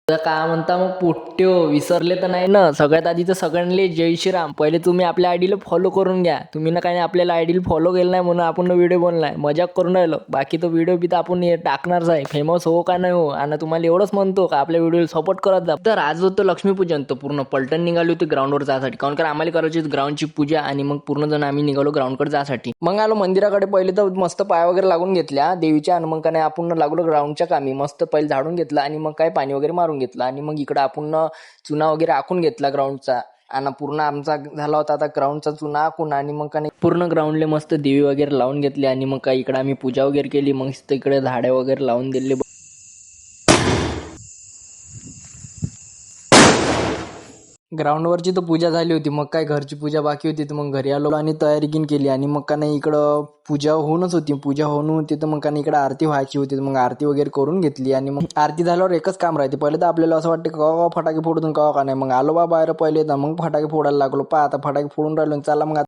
तर का म्हणता मग पोट्ट्यो विसरले तर नाही ना? सगळ्यात आधी तर सगळ्यांना जय श्रीराम. पहिले तुम्ही आपल्या आयडीला फॉलो करून घ्या. तुम्ही ना काही आपल्याला आयडीला फॉलो केलं नाही म्हणून आपण व्हिडिओ बनलाय. मजाक करून राहिलो. बाकी तो व्हिडिओ बी तर आपण टाकणारच आहे. फेमस हो का नाही हो. आणि तुम्हाला एवढंच म्हणतो का आपल्या व्हिडिओला सपोर्ट करत जा. तर आज होतं लक्ष्मीपूजन. तर पूर्ण पलटण निघाली होती ग्राउंडवर जाण्यासाठी. काऊन का आम्हाला करायची होती ग्राउंडची पूजा आणि मग पूर्ण जण आम्ही निघालो ग्राउंडकडे जाण्यासाठी. मग आलो मंदिराकडे. पहिले तर मस्त पाय वगैरे लागून घेतल्या देवीच्या आणि मग काय आपण लागलो ग्राउंडच्या कामी. मस्त पहिले झाडून घेतलं आणि मग काय पाणी वगैरे मारून घेतलं आणि मग इकडं आपण चुना वगैरे आखून घेतला ग्राउंडचा. आणि पूर्ण आमचा झाला होता आता ग्राउंडचा चुना आखून आणि मग काय पूर्ण ग्राउंडले मस्त देवी वगैरे लावून घेतली आणि मग काय इकडे आम्ही पूजा वगैरे केली. मग इकडे झाडे वगैरे लावून दिले. ग्राउंडवरची तर पूजा झाली होती. मग काय घरची पूजा बाकी होती. तर मग घरी आलो आणि तयारी गिन केली आणि मग का नाही इकडं पूजा होऊनच होती. पूजा होऊन होती तर मग का नाही इकडे आरती व्हायची होती. तर मग आरती वगैरे करून घेतली आणि मग आरती झाल्यावर एकच काम राहते. पहिले तर आपल्याला असं वाटतं कवा फटाके फोडून कवा का नाही. मग आलो बा बाहेर पहिले तर मग फटाके फोडायला लागलो. आता फटाके फोडून राहिलो. चला मग